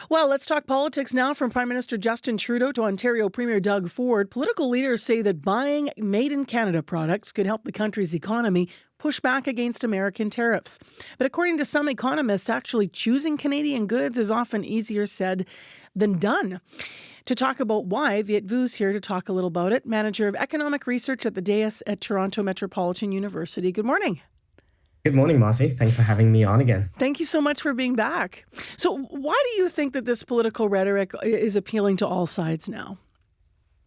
Well, let's talk politics now. From Prime Minister Justin Trudeau to Ontario Premier Doug Ford, political leaders say that buying made in Canada products could help the country's economy push back against American tariffs. But according to some economists, actually choosing Canadian goods is often easier said than done. To talk about why, Viet Vu's here to talk a little about it, Manager of Economic Research at the Dais at Toronto Metropolitan University. Good morning. Good morning, Marcy. Thanks for having me on again. Thank you so much for being back. So why do you think that this political rhetoric is appealing to all sides now?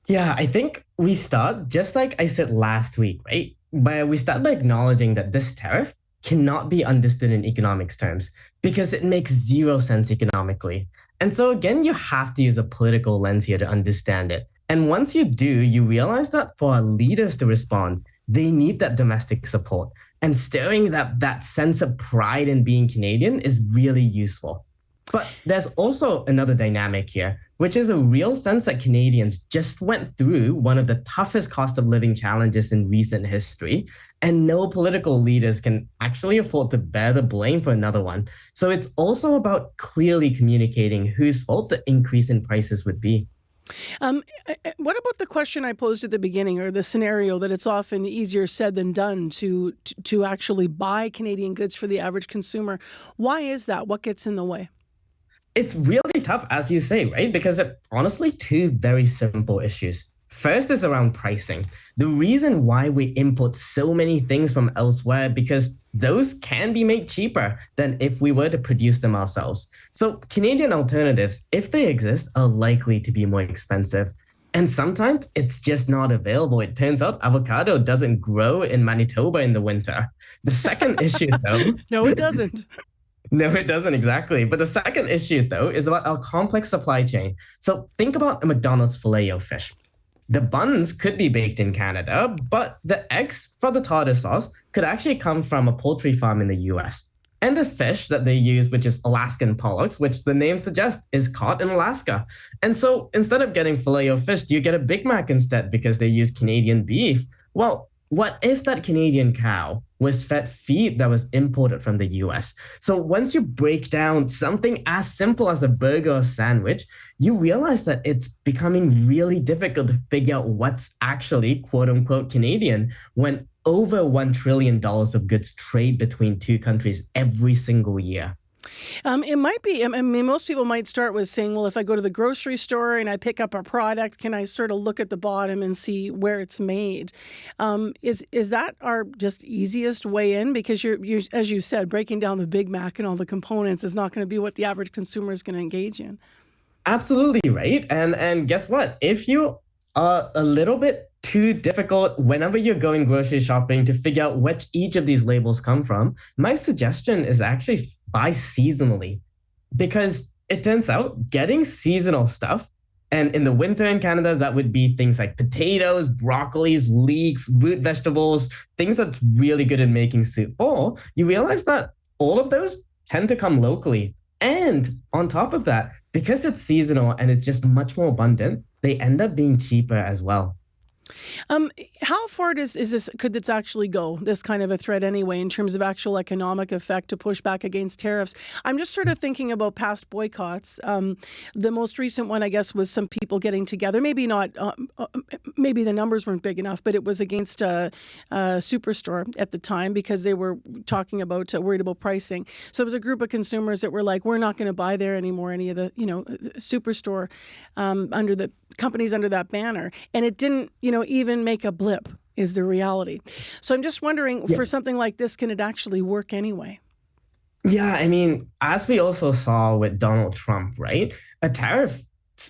Yeah, I think we start, just like I said last week, right? But we start by acknowledging that this tariff cannot be understood in economics terms because it makes zero sense economically. And so again, you have to use a political lens here to understand it. And once you do, you realize that for our leaders to respond, they need that domestic support. And stirring that sense of pride in being Canadian is really useful. But there's also another dynamic here, which is a real sense that Canadians just went through one of the toughest cost of living challenges in recent history, and no political leaders can actually afford to bear the blame for another one. So it's also about clearly communicating whose fault the increase in prices would be. What about the question I posed at the beginning, or the scenario that it's often easier said than done to actually buy Canadian goods for the average consumer? Why is that? What gets in the way? It's really tough, as you say, right? Because honestly, two very simple issues. First is around pricing. The reason why we import so many things from elsewhere because those can be made cheaper than if we were to produce them ourselves. So Canadian alternatives, if they exist, are likely to be more expensive. And sometimes it's just not available. It turns out avocado doesn't grow in Manitoba in the winter. The second issue, though... No, it doesn't. No, it doesn't exactly. But the second issue, though, is about our complex supply chain. So think about a McDonald's Filet-O-Fish. The buns could be baked in Canada, but the eggs for the tartar sauce could actually come from a poultry farm in the US. And the fish that they use, which is Alaskan pollocks, which the name suggests is caught in Alaska. And so instead of getting Filet-O-Fish, do you get a Big Mac instead because they use Canadian beef? Well, what if that Canadian cow was fed feed that was imported from the US? So once you break down something as simple as a burger or sandwich, you realize that it's becoming really difficult to figure out what's actually quote unquote Canadian when over $1 trillion of goods trade between two countries every single year. It might be, I mean, most people might start with saying, well, if I go to the grocery store and I pick up a product, can I sort of look at the bottom and see where it's made? Is that our just easiest way in? Because you, as you said, breaking down the Big Mac and all the components is not going to be what the average consumer is going to engage in. Absolutely right. And guess what? If you are a little bit too difficult whenever you're going grocery shopping to figure out which each of these labels come from, my suggestion is actually buy seasonally, because it turns out getting seasonal stuff, and in the winter in Canada, that would be things like potatoes, broccolis, leeks, root vegetables, things that's really good in making soup. Or you realize that all of those tend to come locally. And on top of that, because it's seasonal and it's just much more abundant, they end up being cheaper as well. How far could this actually go, this kind of a threat anyway, in terms of actual economic effect to push back against tariffs? I'm just sort of thinking about past boycotts. The most recent one, I guess, was some people getting together. Maybe not, maybe the numbers weren't big enough, but it was against a superstore at the time because they were talking about worried about pricing. So it was a group of consumers that were like, we're not going to buy there anymore, any of the, superstore under the companies under that banner. And it didn't, even make a blip is the reality. So I'm just wondering, for something like this, can it actually work anyway? Yeah, I mean, as we also saw with Donald Trump, right? A tariff's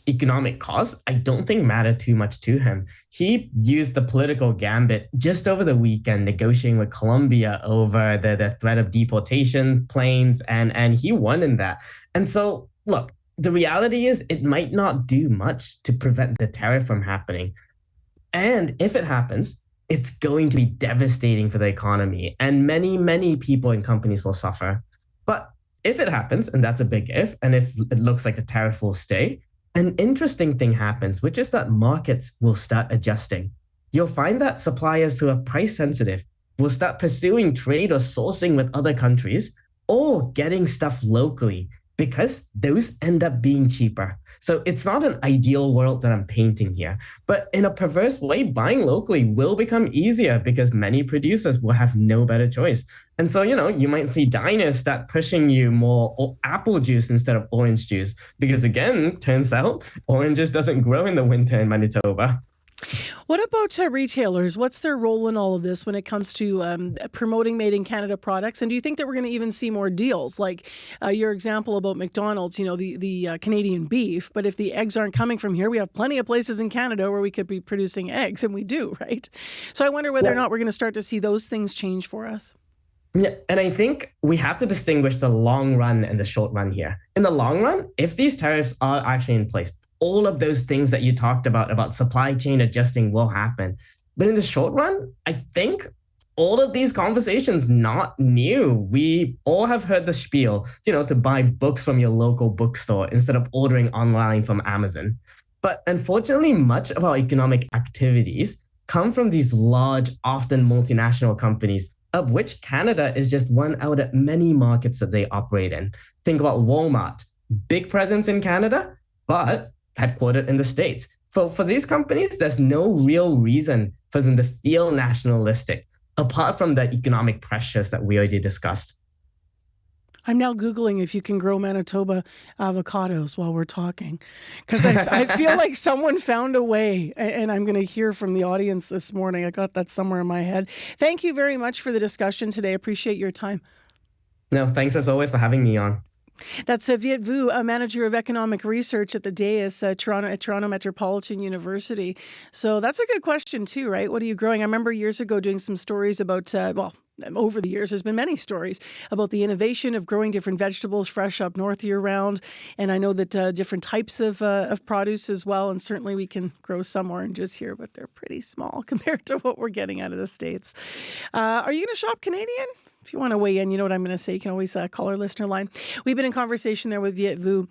economic cost, I don't think mattered too much to him. He used the political gambit just over the weekend, negotiating with Colombia over the threat of deportation planes, and he won in that. And so, look, the reality is it might not do much to prevent the tariff from happening. And if it happens, it's going to be devastating for the economy, and many, many people and companies will suffer. But if it happens, and that's a big if, and if it looks like the tariff will stay, an interesting thing happens, which is that markets will start adjusting. You'll find that suppliers who are price sensitive will start pursuing trade or sourcing with other countries or getting stuff locally because those end up being cheaper. So it's not an ideal world that I'm painting here. But in a perverse way, buying locally will become easier because many producers will have no better choice. And so, you might see diners start pushing you more apple juice instead of orange juice. Because again, turns out oranges doesn't grow in the winter in Manitoba. What about retailers? What's their role in all of this when it comes to promoting made in Canada products? And do you think that we're going to even see more deals? Like your example about McDonald's, the Canadian beef. But if the eggs aren't coming from here, we have plenty of places in Canada where we could be producing eggs, and we do, right? So I wonder whether or not we're going to start to see those things change for us. Yeah, and I think we have to distinguish the long run and the short run here. In the long run, if these tariffs are actually in place, all of those things that you talked about supply chain adjusting will happen. But in the short run, I think all of these conversations not new. We all have heard the spiel, to buy books from your local bookstore instead of ordering online from Amazon. But unfortunately, much of our economic activities come from these large, often multinational companies, of which Canada is just one out of many markets that they operate in. Think about Walmart, big presence in Canada, but headquartered in the States. For these companies, there's no real reason for them to feel nationalistic, apart from the economic pressures that we already discussed. I'm now Googling if you can grow Manitoba avocados while we're talking, because I feel like someone found a way, and I'm going to hear from the audience this morning. I got that somewhere in my head. Thank you very much for the discussion today. I appreciate your time. No, thanks as always for having me on. That's Viet Vu, a manager of economic research at the Dais, Toronto Metropolitan University. So that's a good question too, right? What are you growing? I remember years ago doing some stories about, over the years, there's been many stories about the innovation of growing different vegetables fresh up north year round. And I know that different types of produce as well. And certainly we can grow some oranges here, but they're pretty small compared to what we're getting out of the States. Are you going to shop Canadian? If you want to weigh in, you know what I'm going to say. You can always call our listener line. We've been in conversation there with Viet Vu.